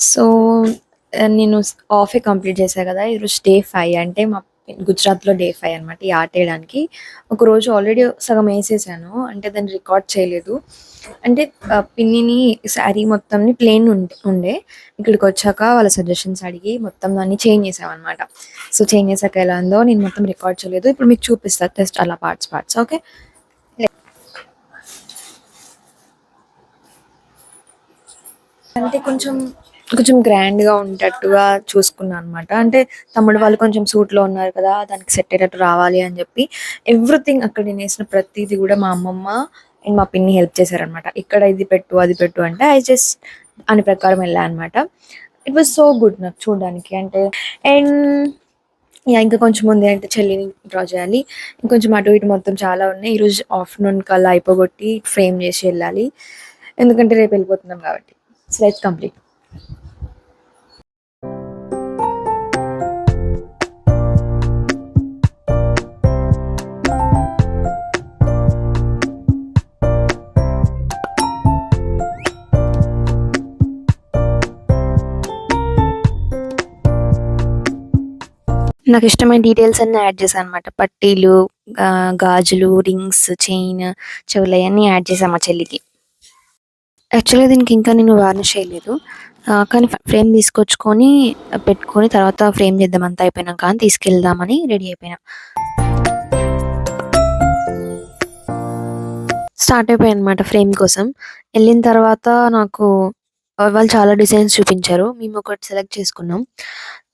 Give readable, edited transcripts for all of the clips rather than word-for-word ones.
So, నేను ఆఫే complete చేశా గదా! ఈరోజు డే 5 అంటే మా గుజరాత్‌లో డే 5 అనమాట. ఈ ఆటేయడానికి. ఒకరోజు ఆల్రెడీ సగం ఏసేసాను. అంటే దాన్ని రికార్డ్ చేయలేదు. అంటే పిన్నిని శారీ మొత్తంని ప్లెయిన్ ఉండే. ఇక్కడికొచ్చాక వాళ్ళ సజెషన్స్ అడిగి మొత్తం దాన్ని చేంజ్ చేశామనమాట. సో, చేంజ్ చేశాక ఎలా ఉందో నేను మొత్తం రికార్డ్ చేయలేదు. ఇప్పుడు మీకు చూపిస్తా జస్ట్ అలా పార్ట్స్ పార్ట్స్ ఓకే. అంటే కొంచెం గ్రాండ్‌గా ఉండేటట్టుగా చూసుకున్నా అనమాట. అంటే తమ్ముడు వాళ్ళు కొంచెం సూట్‌లో ఉన్నారు కదా! దానికి సెట్ అయ్యేటట్టు రావాలి అని చెప్పి ఎవ్రీథింగ్ అక్కడ నేనేసిన ప్రతీది కూడా మా అమ్మమ్మ అండ్ మా పిన్ని హెల్ప్ చేశారనమాట. ఇక్కడ ఇది పెట్టు, అది పెట్టు అంటే ఐ జస్ట్ దాని ప్రకారం వెళ్ళా అనమాట. ఇట్ వాస్ సో గుడ్ నాకు చూడడానికి. అంటే అండ్ యాహ్! ఇంకా కొంచెం ఉంది అంటే చెల్లిని డ్రా చేయాలి. ఇంకొంచెం అటు ఇటు మొత్తం చాలా ఉన్నాయి. ఈరోజు ఆఫ్టర్‌నూన్ కల్లా అయిపోగొట్టి ఫ్రేమ్ చేసి ఎళ్ళాలి. ఎందుకంటే రేపు వెళ్ళిపోతున్నాం కాబట్టి. So, let's complete. నాకిష్టమైన డీటెయిల్స్ అన్నీ యాడ్ చేశాననమాట. పట్టీలు, గాజులు, రింగ్స్, చైన్, చెవులయన్నీ యాడ్ చేశా మా చెల్లికి. యాక్చువల్‌గా దీనికి ఇంకా నేను వార్నిష్ చేయలేదు. కానీ ఫ్రేమ్ తీసుకొచ్చుకొని పెట్టుకొని తర్వాత ఫ్రేమ్ చేద్దాం అంతా అయిపోయినాక అని తీసుకెళ్దామని రెడీ అయిపోయినా. స్టార్ట్ అయిపోయాననమాట ఫ్రేమ్ కోసం. ఎళ్ళిన తర్వాత నాకు వాళ్ళు చాలా డిజైన్స్ చూపించారు. మేమొకటి సెలెక్ట్ చేసుకున్నాం.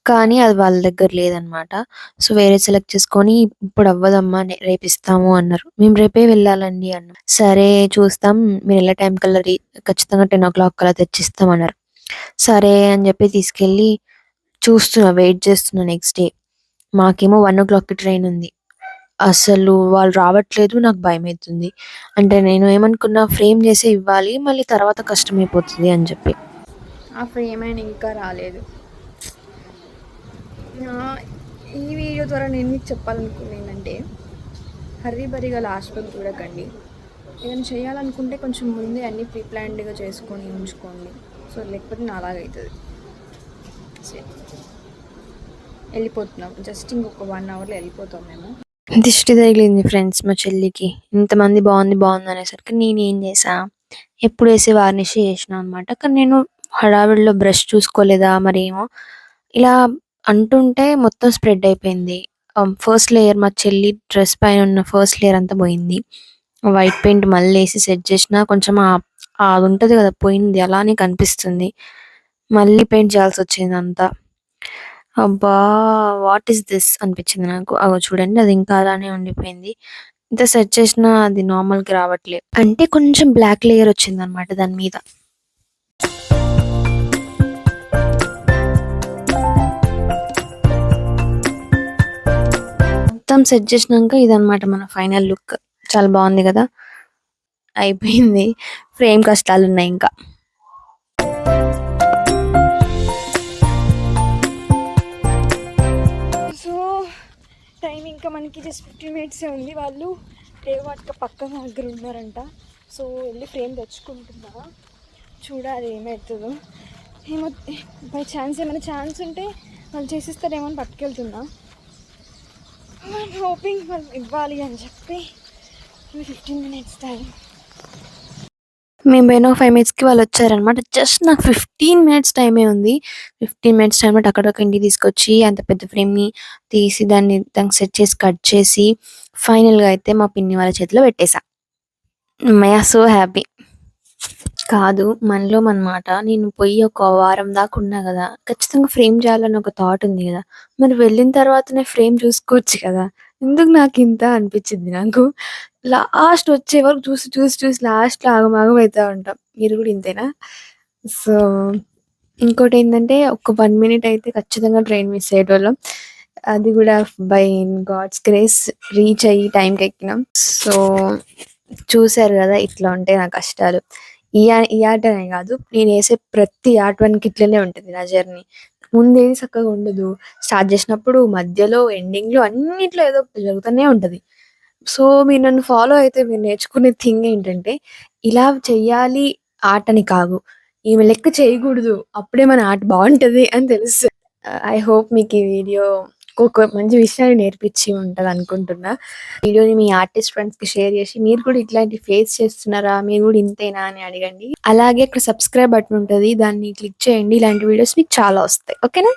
కానీ అది వాళ్ళ దగ్గర లేదనమాట. సో, వేరేది సెలెక్ట్ చేసుకొని "ఇప్పుడవ్వదమ్మా రేపిస్తాము" అన్నారు. మేము రేపే వెళ్ళాలండి అన్నాం. సరే చూస్తాం మీరెళ్ళే టైం కల్లా ఖచ్చితంగా 10:00 కల్లా తెచ్చిస్తాం అన్నారు. సరే అని చెప్పి తీసుకెళ్ళి చూస్తున్నా, వెయిట్ చేస్తున్నా నెక్స్ట్ డే. మాకేమో 1:00కి ట్రైనుంది. అసలు వాళ్ళు రావట్లేదు. నాకు భయమైతుంది. అంటే నేను ఏమనుకున్నా ఫ్రేమ్ చేసే ఇవ్వాలి. మళ్ళీ తర్వాత కష్టమైపోతది అని చెప్పి. ఆ ఫ్రేమ్ అయినా ఇంకా రాలేదు. ఈ వీడియో ద్వారా నేను మీకు చెప్పాలనుకున్నది ఏంటంటే హర్రీ బరీగా లాస్ట్ వరకు చూడకండి. ఏదైనా చేయాలనుకుంటే కొంచెం ముందే అన్నీ ప్రీ ప్లాన్డ్‌గా చేసుకొని ఉంచుకోండి. సో, లేకపోతే నాలాగైతది. వెళ్ళిపోతున్నాం. జస్ట్ ఇంకొక 1 అవర్‌లో వెళ్ళిపోతాం మేము. దిష్టి తగిలింది ఫ్రెండ్స్ మా చెల్లికి. ఇంతమంది బాగుంది బాగుంది అనేసరికి నేనేం చేశా, ఎప్పుడు వేసే వార్నిషే చేసినా అనమాట. కానీ నేను హడావిడిలో బ్రష్ చూసుకోలేదా మరేమో ఇలా అంటుంటే మొత్తం స్ప్రెడ్ అయిపోయింది. ఫస్ట్ లేయర్ మా చెల్లి డ్రెస్ పైన ఉన్న ఫస్ట్ లేయర్ అంతా పోయింది. వైట్ పెయింట్ మళ్ళీ వేసి సెట్ చేసినా కొంచెం అది ఉంటది కదా పోయింది అలానే కనిపిస్తుంది. మళ్ళీ పెయింట్ చేయాల్సి వచ్చింది అంతా. అబ్బా! వాట్ ఈస్ దిస్ అనిపించింది నాకు. అగో చూడండి అది ఇంకా అలానే ఉండిపోయింది. ఎంత సెట్ చేసినా అది నార్మల్‌కి రావట్లే. అంటే కొంచెం బ్లాక్ లేయర్ వచ్చిందనమాట దాని మీద. మొత్తం సెట్ చేసినాక ఇదనమాట మన ఫైనల్ లుక్. చాలా బాగుంది కదా! అయిపోయింది. ఫ్రేమ్ కష్టాలున్నాయి ఇంకా. సో, టైం ఇంకా మనకి జస్ట్ 15 మినిట్సే ఉంది. వాళ్ళు రేవాట్క పక్కన దగ్గర ఉన్నారంట. సో, వెళ్ళి ఫ్రేమ్ తెచ్చుకుంటున్నా. చూడాలి ఏమవుతుందో. ఏమో బై ఛాన్స్ ఏమైనా ఛాన్స్ ఉంటే వాళ్ళు చేసిస్తారేమో అని పట్టుకెళ్తున్నా. హోపింగ్ వాళ్ళు ఇవ్వాలి అని చెప్పి 15 మినిట్స్ టైం. మేము పోయిన 5 మినిట్స్‌కి వాళ్ళు వచ్చారనమాట. జస్ట్ నాకు 15 మినిట్స్ టైమే ఉంది. 15 మినిట్స్ టైమ్‌లో టక ఇంటికి తీసుకొచ్చి అంత పెద్ద ఫ్రేమ్‌ని తీసి దానికి సెట్ చేసి కట్ చేసి ఫైనల్‌గా అయితే మా పిన్ని వాళ్ళ చేతిలో పెట్టేసా. హమ్మయ్య! So happy. కాదు మనలో మనమాట. నేను పోయి ఒక వారం దాకా ఉన్నా గదా! ఖచ్చితంగా ఫ్రేమ్ చేయాలని ఒక థాట్ ఉంది గదా! మరి వెళ్ళిన తర్వాతనే ఫ్రేమ్ చూసుకోవచ్చు కదా! ఎందుకు నాకింత అనిపించింది నాకు. లాస్ట్ వచ్చే వరకు చూసి లాస్ట్‌లో ఆగమాగం అయితా ఉంటాం. మీరు కూడా ఇంతేనా? సో, ఇంకోటేంటంటే ఒక 1 మినిట్ అయితే ఖచ్చితంగా ట్రైన్ మిస్ అయ్యేటోళ్ళం. అది కూడా బై గాడ్స్ గ్రేస్ రీచ్ అయ్యి టైంకి ఎక్కినాం. సో, చూసారు గదా! ఇట్లా ఉంటాయి నా కష్టాలు. ఈ ఆటనే గాదు. నేనేసే ప్రతి ఆర్ట్ వన్‌కి ఇట్లనే ఉంటది నా జర్నీ. ముందేది సక్కగా ఉండదు. స్టార్ట్ జేసినప్పుడు, మధ్యలో, ఎండింగ్‌లో అన్నిట్లో ఏదో ఒకటి జరుగుతూనే ఉంటది. సో, మీరు నన్ను ఫాలో అయితే మీరు నేర్చుకునే థింగ్ ఏంటంటే, ఇలా చెయ్యాలి ఆర్ట్ అని కాదు. ఈమె లెక్క చేయకూడదు. అప్పుడే మన ఆర్ట్ బావుంటది అని తెలుసు. ఐ హోప్ మీకు ఈ వీడియో ఒక మంచి విషయాన్ని నేర్పించి ఉంటదనుకుంటున్నా. వీడియోని మీ ఆర్టిస్ట్ ఫ్రెండ్స్‌కి షేర్ చేసి మీరు కూడా ఇట్లాంటివి ఫేస్ చేస్తున్నారా? మీరు కూడా ఇంతేనా అని అడగండి. అలాగే అక్కడ సబ్స్క్రైబ్ బటన్ ఉంటది. దాన్ని క్లిక్ చేయండి. ఇలాంటి వీడియోస్ మీకు చాలా వస్తాయి. ఓకేనా?